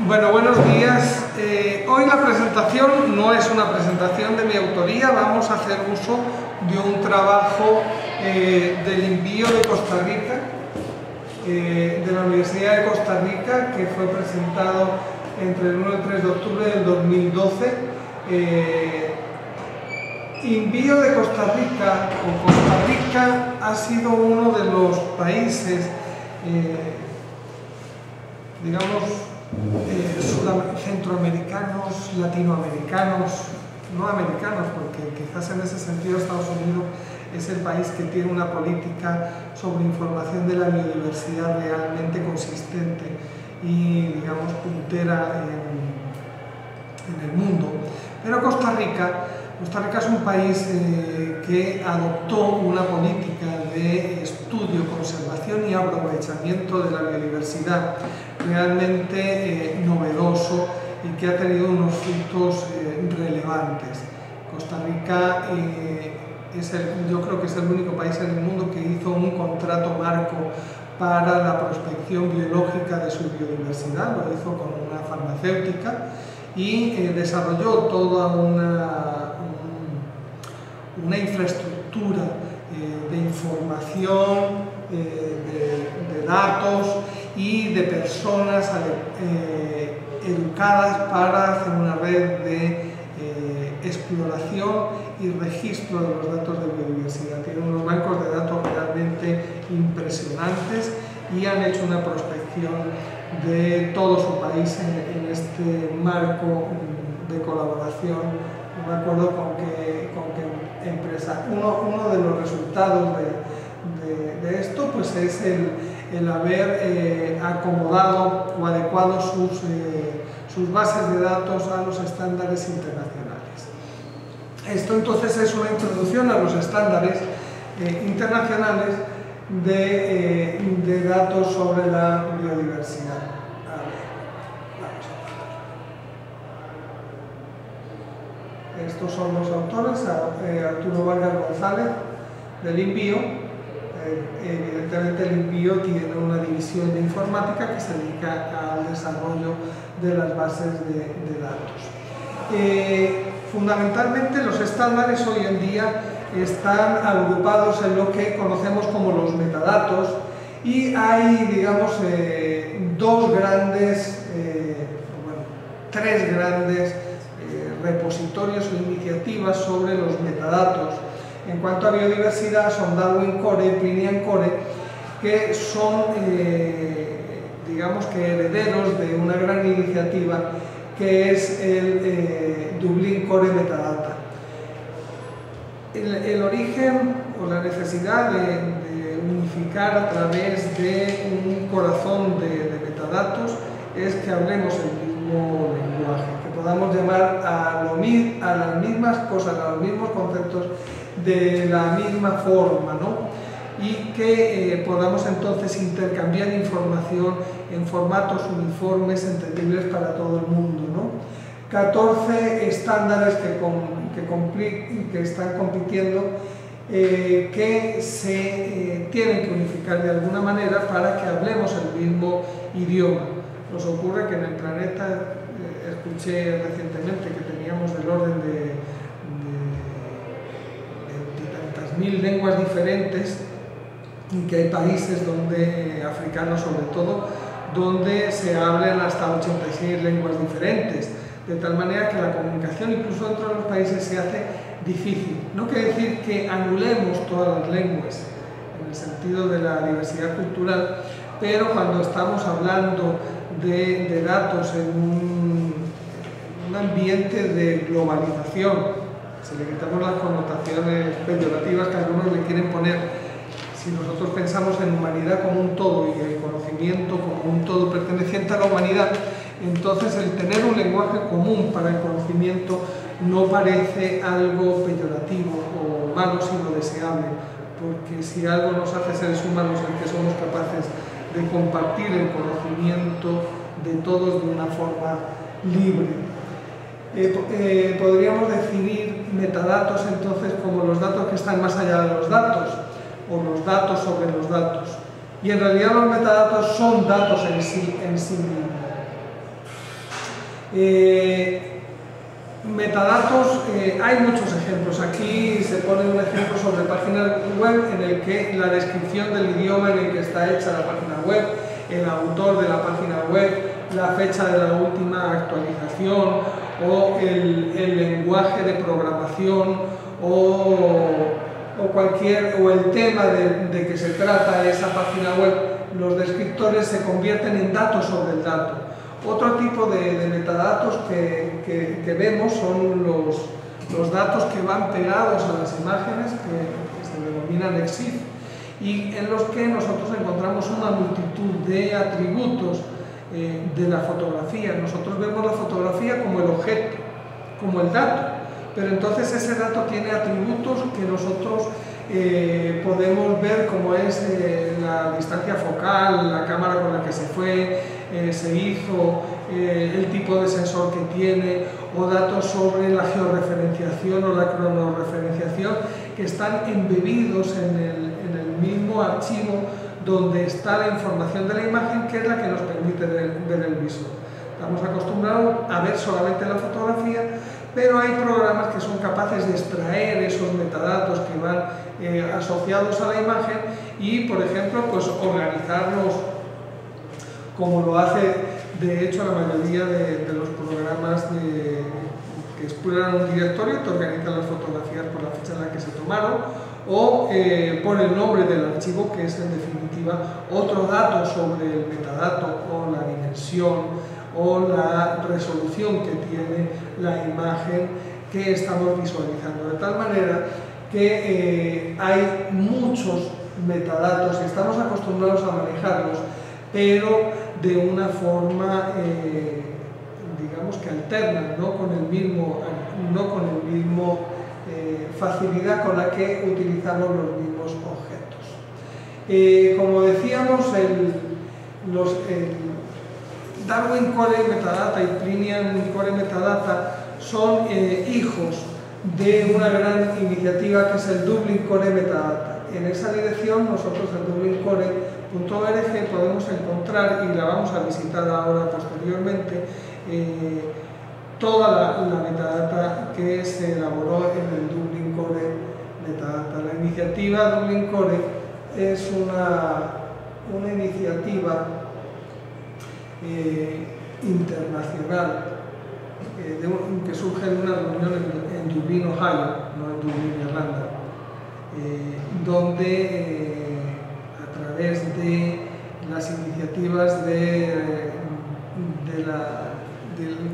Bueno, buenos días. Hoy la presentación no es una presentación de mi autoría, vamos a hacer uso de un trabajo del envío de Costa Rica, de la Universidad de Costa Rica, que fue presentado entre el 1 y el 3 de octubre del 2012. Envío de Costa Rica, o Costa Rica ha sido uno de los países, digamos, centroamericanos, latinoamericanos, no americanos, porque quizás en ese sentido Estados Unidos es el país que tiene una política sobre información de la biodiversidad realmente consistente y, digamos, puntera en el mundo. Pero Costa Rica es un país que adoptó una política de estudio, conservación y aprovechamiento de la biodiversidad realmente novedoso y que ha tenido unos frutos relevantes. Costa Rica yo creo que es el único país en el mundo que hizo un contrato marco para la prospección biológica de su biodiversidad, lo hizo con una farmacéutica y desarrolló toda una infraestructura de información, de datos y de personas educadas para hacer una red de exploración y registro de los datos de biodiversidad. Tienen unos bancos de datos realmente impresionantes y han hecho una prospección de todo su país en este marco de colaboración. No me acuerdo con qué empresa. Uno de los resultados de esto pues es el haber acomodado o adecuado sus bases de datos a los estándares internacionales. Esto entonces es una introducción a los estándares internacionales de datos sobre la biodiversidad. Estos son los autores, Arturo Vargas González, del envío. Evidentemente el envío tiene una división de informática que se dedica al desarrollo de las bases de datos. Fundamentalmente los estándares hoy en día están agrupados en lo que conocemos como los metadatos y hay, digamos, tres grandes repositorios o iniciativas sobre los metadatos. En cuanto a biodiversidad son Darwin Core y Plinian Core, que son, digamos que herederos de una gran iniciativa que es el Dublin Core Metadata. El origen o la necesidad de unificar a través de un corazón de metadatos es que hablemos el mismo lenguaje, que podamos llamar a las mismas cosas, a los mismos conceptos de la misma forma, ¿no? Y que podamos entonces intercambiar información en formatos uniformes, entendibles para todo el mundo, ¿no? 14 estándares que están compitiendo, que se tienen que unificar de alguna manera para que hablemos el mismo idioma. Nos ocurre que en el planeta, escuché recientemente que teníamos del orden de tantas mil lenguas diferentes y que hay países donde, africanos sobre todo, donde se hablan hasta 86 lenguas diferentes, de tal manera que la comunicación incluso dentro de los países se hace difícil. No quiere decir que anulemos todas las lenguas en el sentido de la diversidad cultural, pero cuando estamos hablando de datos en un ambiente de globalización, si le quitamos las connotaciones peyorativas que algunos le quieren poner, si nosotros pensamos en humanidad como un todo y el conocimiento como un todo perteneciente a la humanidad, entonces el tener un lenguaje común para el conocimiento no parece algo peyorativo o malo, sino deseable, porque si algo nos hace seres humanos es que somos capaces de compartir el conocimiento de todos de una forma libre. Podríamos definir metadatos entonces como los datos que están más allá de los datos, o los datos sobre los datos. Y en realidad los metadatos son datos en sí mismos. Metadatos, hay muchos ejemplos. Aquí se pone un ejemplo sobre páginas web en el que la descripción del idioma en el que está hecha la página web, el autor de la página web, la fecha de la última actualización o el lenguaje de programación o el tema de que se trata esa página web, los descriptores se convierten en datos sobre el dato. Otro tipo de metadatos que vemos son los datos que van pegados a las imágenes, que se denominan EXIF, y en los que nosotros encontramos una multitud de atributos de la fotografía. Nosotros vemos la fotografía como el objeto, como el dato, pero entonces ese dato tiene atributos que nosotros podemos ver, como es la distancia focal, la cámara con la que se fue, se hizo, el tipo de sensor que tiene, o datos sobre la georreferenciación o la cronorreferenciación, que están embebidos en el mismo archivo donde está la información de la imagen, que es la que nos permite ver el visor. Estamos acostumbrados a ver solamente la fotografía, pero hay programas que son capaces de extraer esos metadatos que van asociados a la imagen y, por ejemplo, pues organizarlos como lo hace de hecho la mayoría de los programas que exploran un directorio, te organizan las fotografías por la fecha en la que se tomaron o por el nombre del archivo, que es en definitiva otro dato sobre el metadato o la dimensión o la resolución que tiene la imagen que estamos visualizando, de tal manera que hay muchos metadatos y estamos acostumbrados a manejarlos, pero de una forma, digamos que alterna, no con el mismo facilidad con la que utilizamos los mismos objetos. Como decíamos, Darwin Core Metadata y Plinian Core Metadata son hijos de una gran iniciativa que es el Dublin Core Metadata. En esa dirección nosotros en dublincore.org podemos encontrar, y la vamos a visitar ahora posteriormente, toda la metadata que se elaboró en el Dublin Core Metadata. La iniciativa Dublin Core es una iniciativa internacional que surge en una reunión en Dublín, Ohio, no en Dublín, Irlanda, donde a través de las iniciativas del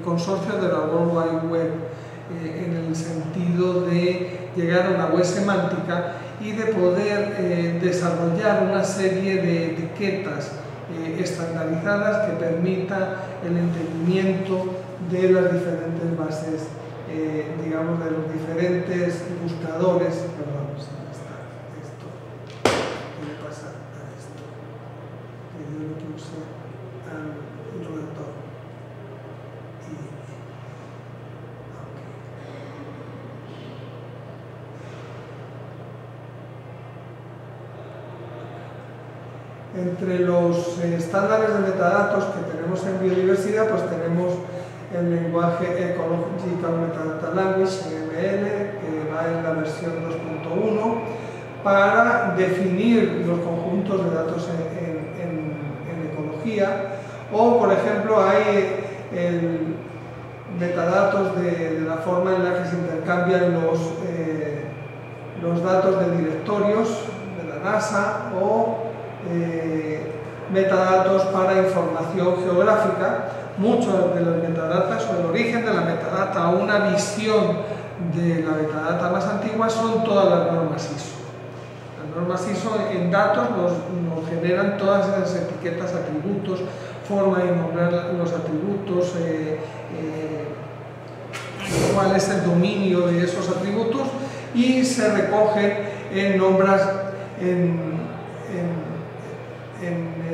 consorcio de la World Wide Web, en el sentido de llegar a una web semántica y de poder desarrollar una serie de etiquetas estandarizadas que permita el entendimiento de las diferentes bases, digamos, de los diferentes buscadores. Perdón, si está esto, ¿qué le pasa a esto? Que yo lo puse al relator. Entre los estándares de metadatos que tenemos en biodiversidad, pues tenemos el lenguaje Ecological Metadata Language, EML, que va en la versión 2.1, para definir los conjuntos de datos en ecología. O, por ejemplo, hay metadatos de la forma en la que se intercambian los datos de directorios de la NASA, o metadatos para información geográfica. Muchos de los metadatas, o el origen de la metadata, o una visión de la metadata más antigua, son todas las normas ISO. Las normas ISO en datos nos generan todas esas etiquetas, atributos, forma de nombrar los atributos, cuál es el dominio de esos atributos, y se recogen en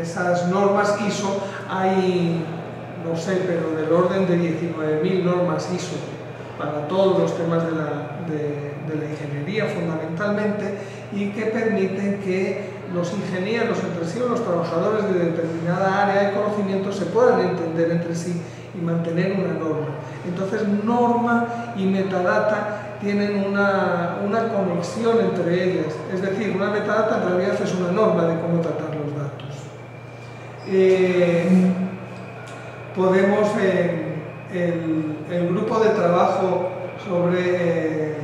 esas normas ISO. Hay, no sé, pero del orden de 19.000 normas ISO para todos los temas de la ingeniería fundamentalmente, y que permiten que los ingenieros entre sí o los trabajadores de determinada área de conocimiento se puedan entender entre sí y mantener una norma. Entonces, norma y metadata tienen una conexión entre ellas. Es decir, una metadata en realidad es una norma de cómo tratar los datos. Podemos, el grupo de trabajo sobre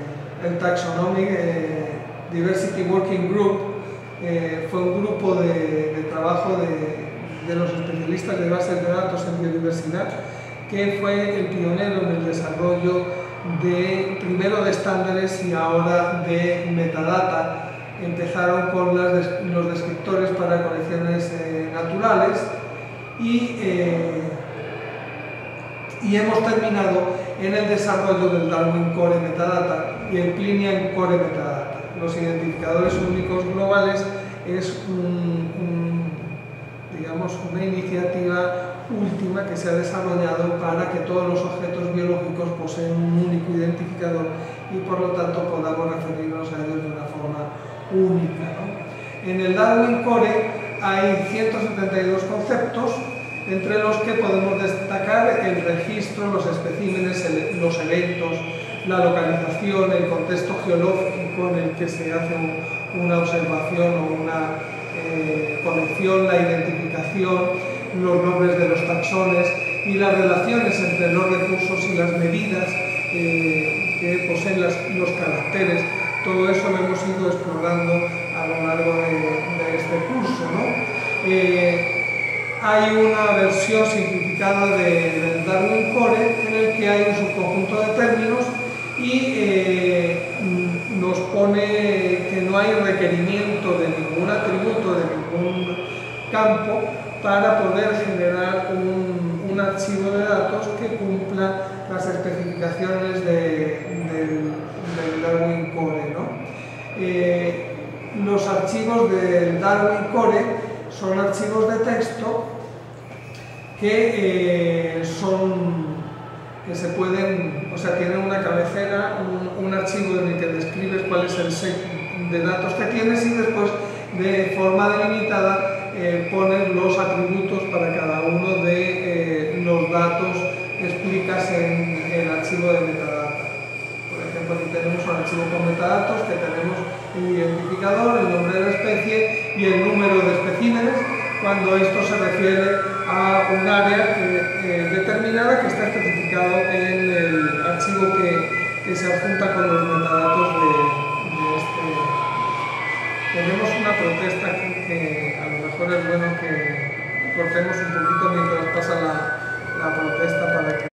el Taxonomic Diversity Working Group fue un grupo de trabajo de los especialistas de bases de datos en biodiversidad, que fue el pionero en el desarrollo primero de estándares y ahora de metadata. Empezaron con los descriptores para colecciones naturales y hemos terminado en el desarrollo del Darwin Core Metadata y el Plinian Core Metadata. Los identificadores únicos globales es digamos, una iniciativa última que se ha desarrollado para que todos los objetos biológicos poseen un único identificador y por lo tanto podamos referirnos a ellos de una forma única, ¿no? En el Darwin Core hay 172 conceptos, entre los que podemos destacar el registro, los especímenes, los eventos, la localización, el contexto geológico en el que se hace una observación o una colección, la identificación, los nombres de los taxones y las relaciones entre los recursos y las medidas que poseen los caracteres. Todo eso lo hemos ido explorando a lo largo de este curso, ¿no? Hay una versión simplificada del Darwin Core en el que hay un subconjunto de términos y nos pone que no hay requerimiento de ningún atributo, de ningún campo, para poder generar un archivo de datos que cumpla las especificaciones del Darwin Core, ¿no? Los archivos del Darwin Core son archivos de texto que se pueden, o sea, tienen una cabecera, un archivo en el que describes cuál es el set de datos que tienes y después de forma delimitada pones los atributos para cada uno de los datos que explicas en el archivo de metadata. Por ejemplo, aquí tenemos un archivo con metadatos que tenemos el identificador, el nombre de la especie y el número de especímenes, cuando esto se refiere a un área determinada que está especificado en el archivo que se adjunta con los metadatos de este. Tenemos una protesta aquí que a lo mejor es bueno que cortemos un poquito mientras pasa la protesta.